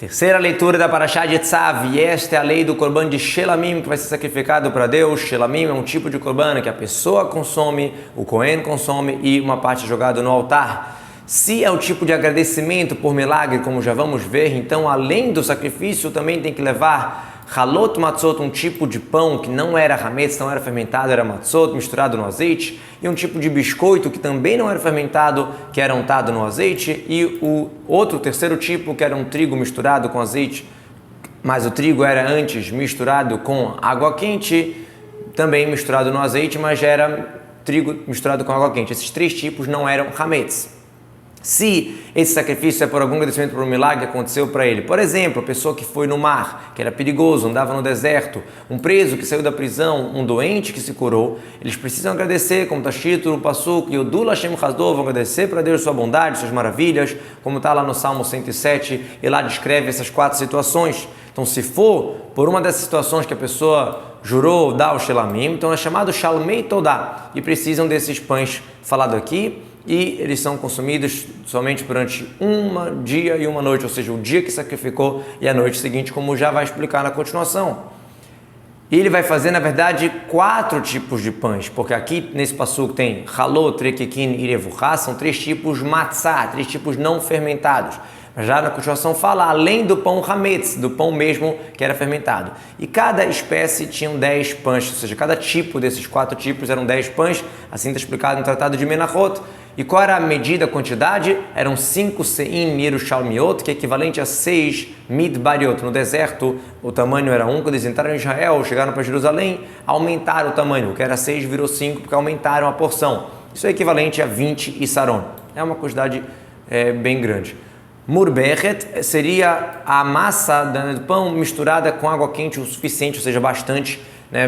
Terceira leitura da Parashá de Tzav, e esta é a lei do Corban de Shelamim, que vai ser sacrificado para Deus. Shelamim é um tipo de Corban que a pessoa consome, o Cohen consome e uma parte jogada no altar. Se é o tipo de agradecimento por milagre, como já vamos ver, então além do sacrifício também tem que levar halot matzot, um tipo de pão que não era hametz, não era fermentado, era matzot misturado no azeite, e um tipo de biscoito que também não era fermentado, que era untado no azeite, e o outro, terceiro tipo, que era um trigo misturado com azeite, mas o trigo era antes misturado com água quente, também misturado no azeite, mas era trigo misturado com água quente. Esses três tipos não eram hametz. Se esse sacrifício é por algum agradecimento por um milagre que aconteceu para ele, por exemplo, a pessoa que foi no mar, que era perigoso, andava no deserto, um preso que saiu da prisão, um doente que se curou, eles precisam agradecer, como está escrito no Pasuk, Yodul Hashem Chazdov, vão agradecer para Deus sua bondade, suas maravilhas, como está lá no Salmo 107, e lá descreve essas quatro situações. Então, se for por uma dessas situações que a pessoa jurou dar o Shelamim, então é chamado Shalmei Todá, e precisam desses pães falados aqui, e eles são consumidos somente durante um dia e uma noite, ou seja, o dia que sacrificou e a noite seguinte, como já vai explicar na continuação. E ele vai fazer, na verdade, 4 tipos de pães, porque aqui nesse passuco tem halot, trekekin e revuchá, são 3 tipos matzah, 3 tipos não fermentados. Já na continuação fala além do pão hametz, do pão mesmo que era fermentado. E cada espécie tinha 10 pães, ou seja, cada tipo desses 4 tipos eram 10 pães, assim está explicado no Tratado de Menachot. E qual era a medida, a quantidade? Eram 5 se'im Yerushalmiot, que é equivalente a 6 midbariot. No deserto, o tamanho era 1, quando eles entraram em Israel, chegaram para Jerusalém, aumentaram o tamanho, o que era 6 virou 5, porque aumentaram a porção. Isso é equivalente a 20 isaron. É uma quantidade bem grande. Murbechet seria a massa do pão misturada com água quente o suficiente, ou seja, bastante,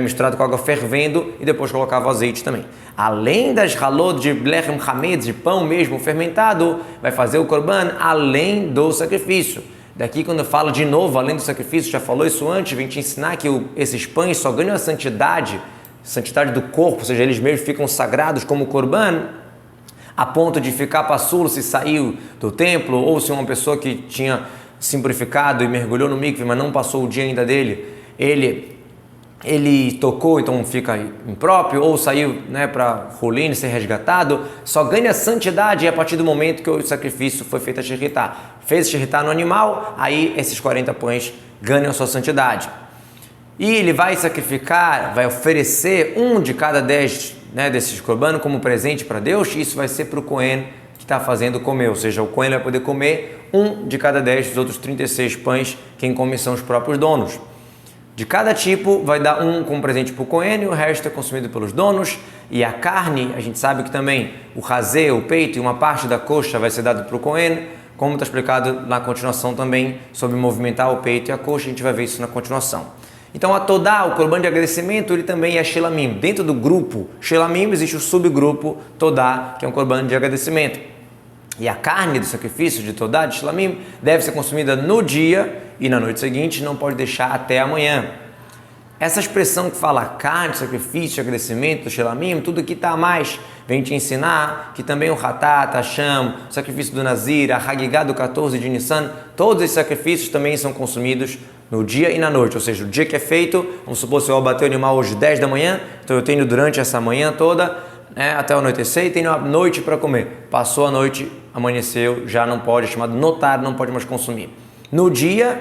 misturado com água fervendo, e depois colocava o azeite também. Além das halot de lechem hametz, de pão mesmo fermentado, vai fazer o korban além do sacrifício. Daqui quando eu falo de novo, além do sacrifício, já falou isso antes, vim te ensinar que esses pães só ganham a santidade do corpo, ou seja, eles mesmos ficam sagrados como korban, a ponto de ficar passulo se saiu do templo, ou se uma pessoa que tinha se purificado e mergulhou no mikve, mas não passou o dia ainda dele, ele tocou, então fica impróprio, ou saiu para Hulin ser resgatado, só ganha santidade a partir do momento que o sacrifício foi feito a shechitá. Fez shechitá no animal, aí esses 40 pães ganham a sua santidade. E ele vai sacrificar, vai oferecer um de cada 10 desses korban como presente para Deus, e isso vai ser para o Cohen que está fazendo comer, ou seja, o Cohen vai poder comer um de cada 10 dos outros 36 pães, quem come são os próprios donos. De cada tipo vai dar um como presente para o Cohen e o resto é consumido pelos donos. E a carne, a gente sabe que também o razê, o peito e uma parte da coxa vai ser dado para o Cohen, como está explicado na continuação também sobre movimentar o peito e a coxa, a gente vai ver isso na continuação. Então a Todá, o korban de agradecimento, ele também é Shelamim. Dentro do grupo Shelamim existe o subgrupo Todá, que é um korban de agradecimento. E a carne do sacrifício de Todá, de Shelamim, deve ser consumida no dia e na noite seguinte, não pode deixar até amanhã. Essa expressão que fala carne, sacrifício, agradecimento, Shelamim, tudo aqui está a mais. Vem te ensinar que também o Hatat, Hasham, o sacrifício do Nazir, a Hagigah do 14 de Nissan, todos esses sacrifícios também são consumidos no dia e na noite, ou seja, o dia que é feito, vamos supor se eu abater o animal hoje 10 da manhã, então eu tenho durante essa manhã toda, até o anoitecer, e tenho a noite para comer. Passou a noite, amanheceu, já não pode, é chamado notar, não pode mais consumir. No dia,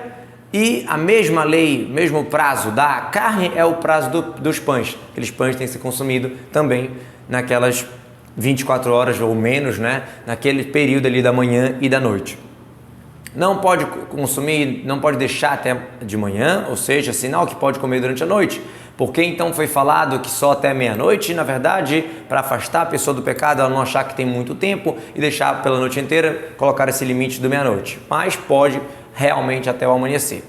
e a mesma lei, mesmo prazo da carne é o prazo dos pães. Aqueles pães têm que ser consumidos também naquelas 24 horas ou menos, naquele período ali da manhã e da noite. Não pode consumir, não pode deixar até de manhã, ou seja, sinal que pode comer durante a noite. Porque então foi falado que só até meia-noite, na verdade, para afastar a pessoa do pecado, ela não achar que tem muito tempo e deixar pela noite inteira, colocar esse limite do meia-noite. Mas pode realmente até o amanhecer.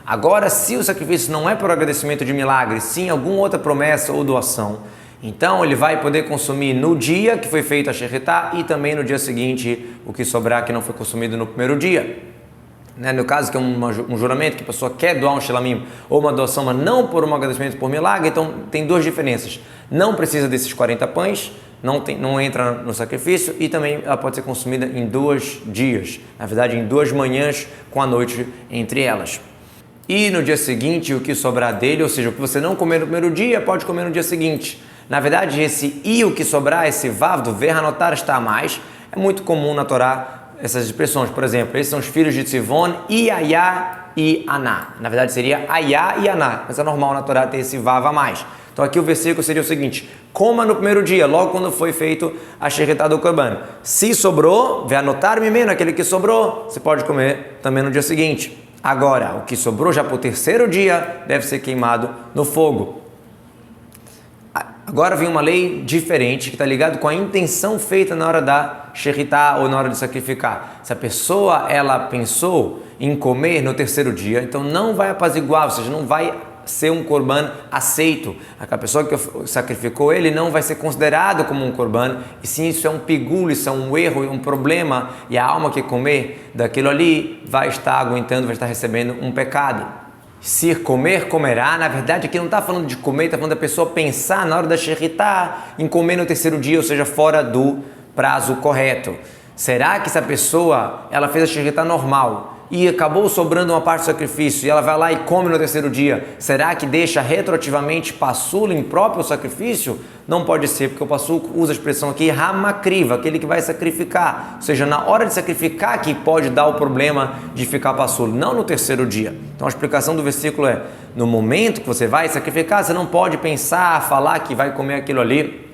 Agora, se o sacrifício não é por agradecimento de milagre, sim alguma outra promessa ou doação, então ele vai poder consumir no dia que foi feita a shechitá e também no dia seguinte o que sobrar que não foi consumido no primeiro dia. No caso que é um juramento que a pessoa quer doar um shelamim ou uma doação, mas não por um agradecimento por milagre, então tem duas diferenças. Não precisa desses 40 pães, não entra no sacrifício e também ela pode ser consumida em 2 dias, na verdade em 2 manhãs com a noite entre elas. E no dia seguinte o que sobrar dele, ou seja, o que você não comer no primeiro dia, pode comer no dia seguinte. Na verdade esse e o que sobrar, esse vav do ver anotar está a mais, é muito comum na Torá essas expressões. Por exemplo, esses são os filhos de Tzivon, Iayá e Aná. Na verdade seria Ayá e Aná, mas é normal na Torá ter esse vav a mais. Então aqui o versículo seria o seguinte: coma no primeiro dia, logo quando foi feito a Sheritá do Corban. Se sobrou, vai anotar mimeno, aquele que sobrou, você pode comer também no dia seguinte. Agora, o que sobrou já para o terceiro dia deve ser queimado no fogo. Agora vem uma lei diferente que está ligado com a intenção feita na hora da Sheritá ou na hora de sacrificar. Se a pessoa ela pensou em comer no terceiro dia, então não vai apaziguar, ou seja, não vai ser um corban aceito. A pessoa que sacrificou ele não vai ser considerado como um corban, e sim isso é um pigul, isso é um erro, um problema, e a alma que comer daquilo ali vai estar aguentando, vai estar recebendo um pecado. Se comer, comerá. Na verdade aqui não está falando de comer, está falando da pessoa pensar na hora da Sheritá em comer no terceiro dia, ou seja, fora do prazo correto. Será que essa pessoa ela fez a Sheritá normal e acabou sobrando uma parte do sacrifício e ela vai lá e come no terceiro dia, será que deixa retroativamente passul impróprio o sacrifício? Não pode ser, porque o passul usa a expressão aqui ramakriva, aquele que vai sacrificar, ou seja, na hora de sacrificar que pode dar o problema de ficar passul, não no terceiro dia. Então a explicação do versículo é: no momento que você vai sacrificar, você não pode pensar, falar que vai comer aquilo ali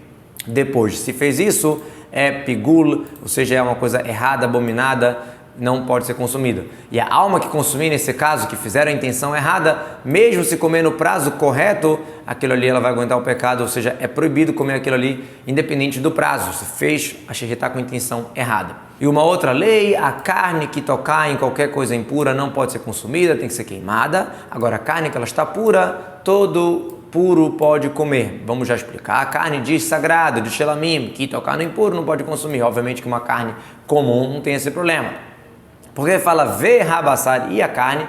depois. Se fez isso, é pigul, ou seja, é uma coisa errada, abominada, não pode ser consumida. E a alma que consumir, nesse caso, que fizeram a intenção errada, mesmo se comer no prazo correto, aquilo ali ela vai aguentar o pecado, ou seja, é proibido comer aquilo ali, independente do prazo, se fez a Sheritá com a intenção errada. E uma outra lei: a carne que tocar em qualquer coisa impura não pode ser consumida, tem que ser queimada. Agora a carne que ela está pura, todo puro pode comer. Vamos já explicar. A carne diz sagrado, de shelamim, que tocar no impuro não pode consumir. Obviamente que uma carne comum não tem esse problema. Porque fala ve rabassar, e a carne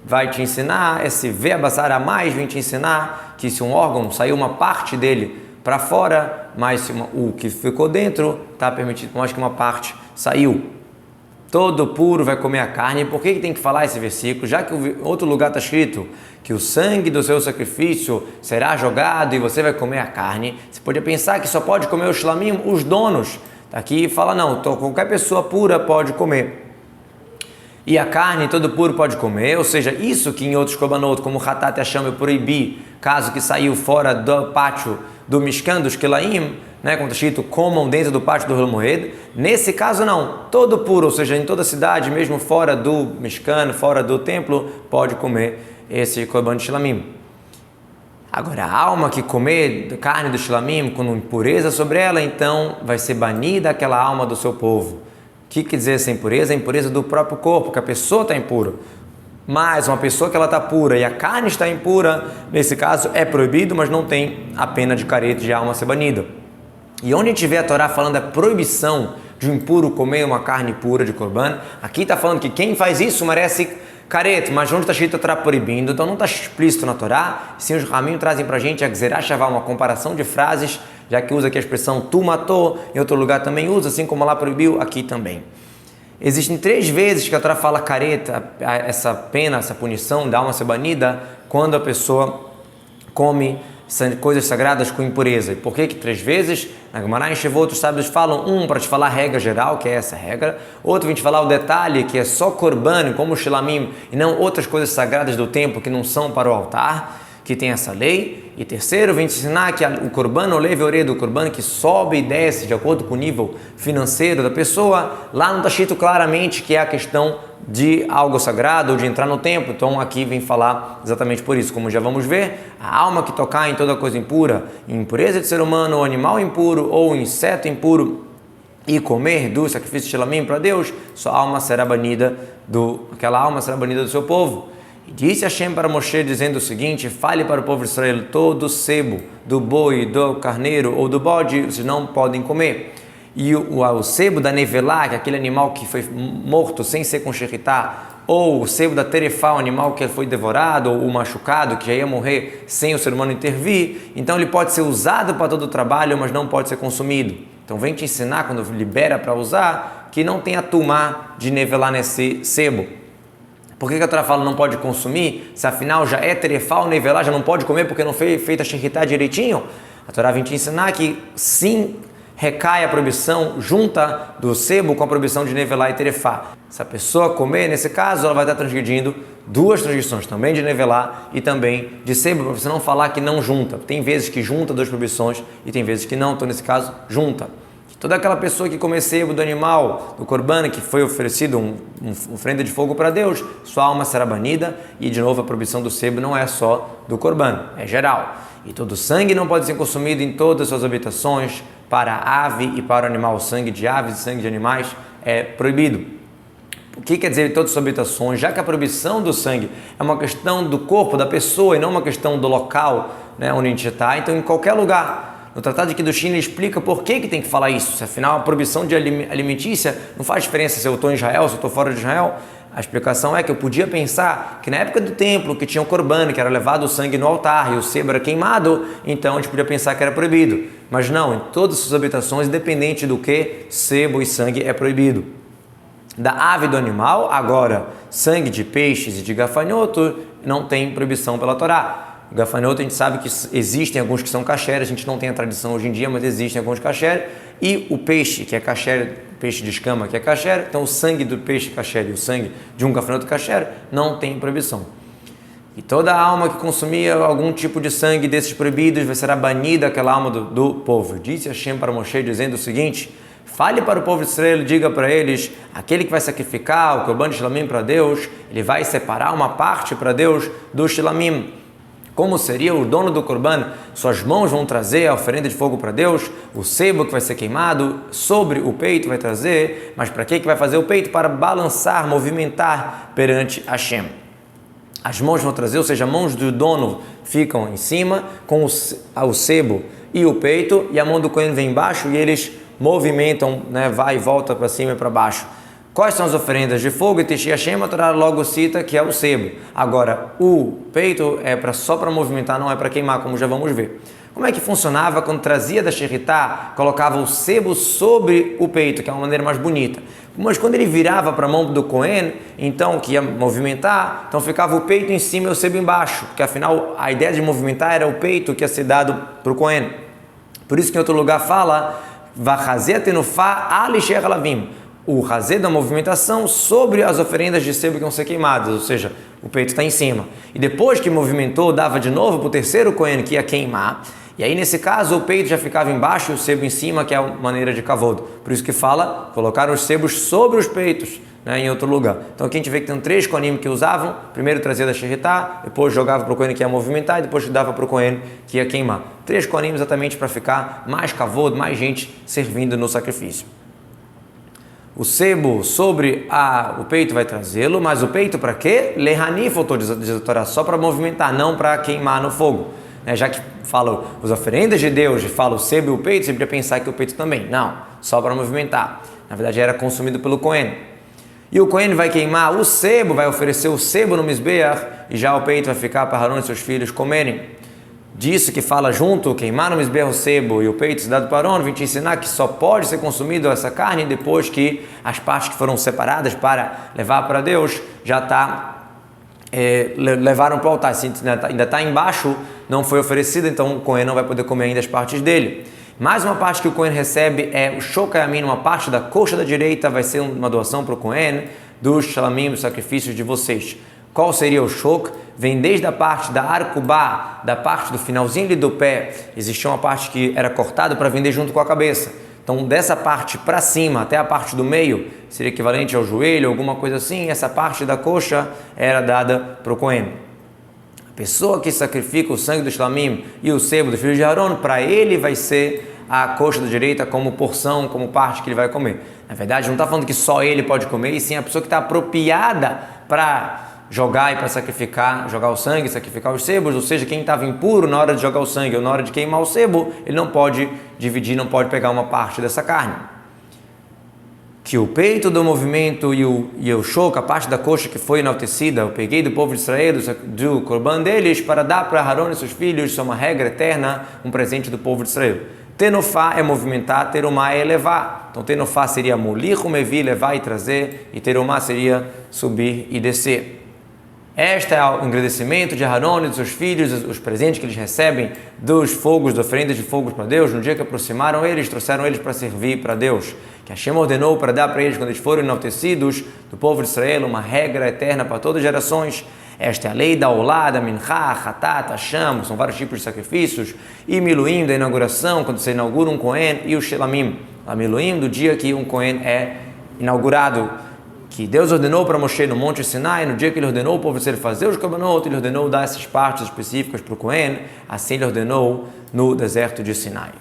vai te ensinar, esse ve rabassar a mais vem te ensinar que se um órgão saiu uma parte dele para fora, mas se o que ficou dentro está permitido, mais que uma parte saiu. Todo puro vai comer a carne. Por que tem que falar esse versículo? Já que em outro lugar está escrito que o sangue do seu sacrifício será jogado e você vai comer a carne, você podia pensar que só pode comer o shlamim os donos. Aqui fala não, qualquer pessoa pura pode comer. E a carne todo puro pode comer, ou seja, isso que em outros korbanot, como o Hatat e Hasham, eu proibi, caso que saiu fora do pátio do Mishkan, dos Kelaim, né, como está escrito, comam dentro do pátio do Hol Moed. Nesse caso não, todo puro, ou seja, em toda a cidade, mesmo fora do Mishkan, fora do templo, pode comer esse korban de Shlamim. Agora, a alma que comer carne do Shlamim com impureza sobre ela, então vai ser banida aquela alma do seu povo. O que quer dizer essa impureza? A impureza do próprio corpo, que a pessoa está impura. Mas uma pessoa que ela está pura e a carne está impura, nesse caso é proibido, mas não tem a pena de careta de alma ser banida. E onde a gente vê a Torá falando da proibição de um impuro comer uma carne pura de corban, aqui está falando que quem faz isso merece careta, mas onde está escrito a Torá proibindo, então não está explícito na Torá. Sim, os Ramim trazem para a gente a Gzerá Shavá, uma comparação de frases, já que usa aqui a expressão tu matou, em outro lugar também usa, assim como lá proibiu, aqui também. Existem 3 vezes que a Torá fala careta, essa pena, essa punição da alma ser banida, quando a pessoa come coisas sagradas com impureza. E por que 3 vezes? Na Gemara em Shevot, os sábios falam, para te falar a regra geral, que é essa regra, outro vem te falar o detalhe, que é só korban, como o shilamim, e não outras coisas sagradas do templo que não são para o altar, que tem essa lei. E terceiro, vem te ensinar que o korban, o leve orelha do korban, que sobe e desce de acordo com o nível financeiro da pessoa, lá não está escrito claramente que é a questão de algo sagrado ou de entrar no templo. Então aqui vem falar exatamente por isso. Como já vamos ver, a alma que tocar em toda coisa impura, em impureza de ser humano, ou animal impuro, ou inseto impuro, e comer do sacrifício de Shelamim para Deus, sua alma será banida aquela alma será banida do seu povo. E disse Hashem para Moshe, dizendo o seguinte: fale para o povo de Israel, todo sebo do boi, do carneiro ou do bode, vocês não podem comer. E o sebo da nevelá, que é aquele animal que foi morto sem ser com sheritá, ou o sebo da terefá, o animal que foi devorado, ou o machucado, que já ia morrer sem o ser humano intervir. Então ele pode ser usado para todo o trabalho, mas não pode ser consumido. Então vem te ensinar, quando libera para usar, que não tem a tumá de nivelar nesse sebo. Por que a Torá fala não pode consumir? Se afinal já é terefá ou nivelar, já não pode comer porque não foi feita a shechitá direitinho? A Torá vem te ensinar que sim, recai a proibição junta do sebo com a proibição de nivelar e terefá. Se a pessoa comer, nesse caso, ela vai estar transgredindo duas transgressões, também de nivelar e também de sebo, para você não falar que não junta. Tem vezes que junta duas proibições e tem vezes que não, então nesse caso, junta. Toda aquela pessoa que comer sebo do animal, do corban, que foi oferecido uma oferenda de fogo para Deus, sua alma será banida. E de novo, a proibição do sebo não é só do corban, é geral. E todo sangue não pode ser consumido em todas as suas habitações, para a ave e para o animal. O sangue de aves e sangue de animais é proibido. O que quer dizer todas as suas habitações? Já que a proibição do sangue é uma questão do corpo da pessoa e não uma questão do local, né, onde a gente está, então em qualquer lugar. No Tratado de Kiddushin ele explica por que tem que falar isso. Se afinal a proibição de alimentícia não faz diferença se eu estou em Israel, se eu estou fora de Israel. A explicação é que eu podia pensar que na época do templo, que tinha o corban, que era levado o sangue no altar e o sebo era queimado, então a gente podia pensar que era proibido. Mas não, em todas as suas habitações, independente do que, sebo e sangue é proibido. Da ave e do animal, agora, sangue de peixes e de gafanhoto não tem proibição pela Torá. O gafanhoto a gente sabe que existem alguns que são kasher, a gente não tem a tradição hoje em dia, mas existem alguns kasher. E o peixe, que é kasher, peixe de escama, que é kasher, então o sangue do peixe kasher e o sangue de um gafanhoto kasher não tem proibição. E toda alma que consumia algum tipo de sangue desses proibidos será banida aquela alma do povo. Disse Hashem para Moshe dizendo o seguinte: fale para o povo de Israel, diga para eles, aquele que vai sacrificar o corban de shilamim para Deus, ele vai separar uma parte para Deus do shilamim. Como seria o dono do corban? Suas mãos vão trazer a oferenda de fogo para Deus, o sebo que vai ser queimado, sobre o peito vai trazer, mas para que vai fazer o peito? Para balançar, movimentar perante Hashem. As mãos vão trazer, ou seja, as mãos do dono ficam em cima, com o sebo e o peito, e a mão do cohen vem embaixo e eles movimentam, né, vai e volta para cima e para baixo. Quais são as oferendas de fogo? E Tishi Hashem, a Torá logo cita que é o sebo. Agora, o peito é só para movimentar, não é para queimar, como já vamos ver. Como é que funcionava quando trazia da Sheritá, colocava o sebo sobre o peito, que é uma maneira mais bonita. Mas quando ele virava para a mão do Cohen, então, que ia movimentar, então ficava o peito em cima e o sebo embaixo, porque afinal a ideia de movimentar era o peito que ia ser dado para o Cohen. Por isso que em outro lugar fala, Vachazeh tenufá alisher alavim. O razê da movimentação sobre as oferendas de sebo que vão ser queimadas, ou seja, o peito está em cima. E depois que movimentou, dava de novo para o terceiro cohen que ia queimar. E aí, nesse caso, o peito já ficava embaixo e o sebo em cima, que é a maneira de kavod. Por isso que fala, colocaram os sebos sobre os peitos, né, em outro lugar. Então aqui a gente vê que tem 3 kohanim que usavam, primeiro trazia da sheritá, depois jogava para o cohen que ia movimentar e depois dava para o cohen que ia queimar. 3 kohanim exatamente para ficar mais kavod, mais gente servindo no sacrifício. O sebo sobre o peito vai trazê-lo, mas o peito para quê? Lehanif, diz a Torá, só para movimentar, não para queimar no fogo. Já que falam as oferendas de Deus e fala o sebo e o peito, você poderia pensar que o peito também. Não, só para movimentar. Na verdade era consumido pelo Cohen. E o Cohen vai queimar o sebo, vai oferecer o sebo no Mizbeach, e já o peito vai ficar para Arão e seus filhos comerem. Disso que fala junto, queimar no Mizbeach o sebo e o peito se dado para Arão, vim te ensinar que só pode ser consumido essa carne depois que as partes que foram separadas para levar para Deus já levaram para o altar. Se ainda está embaixo, não foi oferecido, então o Cohen não vai poder comer ainda as partes dele. Mais uma parte que o Cohen recebe é o shokayamim, uma parte da coxa da direita, vai ser uma doação para o Cohen dos shalamim, dos sacrifícios de vocês. Qual seria o shok? Vem desde a parte da arkubá, da parte do finalzinho do pé, existia uma parte que era cortada para vender junto com a cabeça. Então, dessa parte para cima até a parte do meio, seria equivalente ao joelho, alguma coisa assim, essa parte da coxa era dada para o Cohen. A pessoa que sacrifica o sangue do shlamim e o sebo do filho de Arão, para ele vai ser a coxa da direita como porção, como parte que ele vai comer. Na verdade, não está falando que só ele pode comer, e sim a pessoa que está apropriada para jogar e para sacrificar, jogar o sangue, sacrificar os sebos, ou seja, quem estava impuro na hora de jogar o sangue ou na hora de queimar o sebo, ele não pode dividir, não pode pegar uma parte dessa carne. que o peito do movimento e o choco, a parte da coxa que foi enaltecida, eu peguei do povo de Israel, do corban deles, para dar para Aharon e seus filhos, isso é uma regra eterna, um presente do povo de Israel. Tenofá é movimentar, terumá é elevar. Então tenofá seria molir, mevi, levar e trazer, e terumá seria subir e descer. Este é o agradecimento de Aharon e de seus filhos, os presentes que eles recebem dos fogos, das oferendas de fogos para Deus, no dia que aproximaram eles, trouxeram eles para servir para Deus. Que Hashem ordenou para dar para eles, quando eles foram enaltecidos, do povo de Israel, uma regra eterna para todas as gerações. Esta é a lei da Olá, da Mincha, Hatat, Hasham, são vários tipos de sacrifícios, e Miluim, da inauguração, quando você inaugura um Cohen, e o Shelamim, a Miluim, do dia que um Cohen é inaugurado, que Deus ordenou para Moshe no Monte Sinai, no dia que ele ordenou o povo de Israel fazer os korbanot, ele ordenou dar essas partes específicas para o Cohen, assim ele ordenou no deserto de Sinai.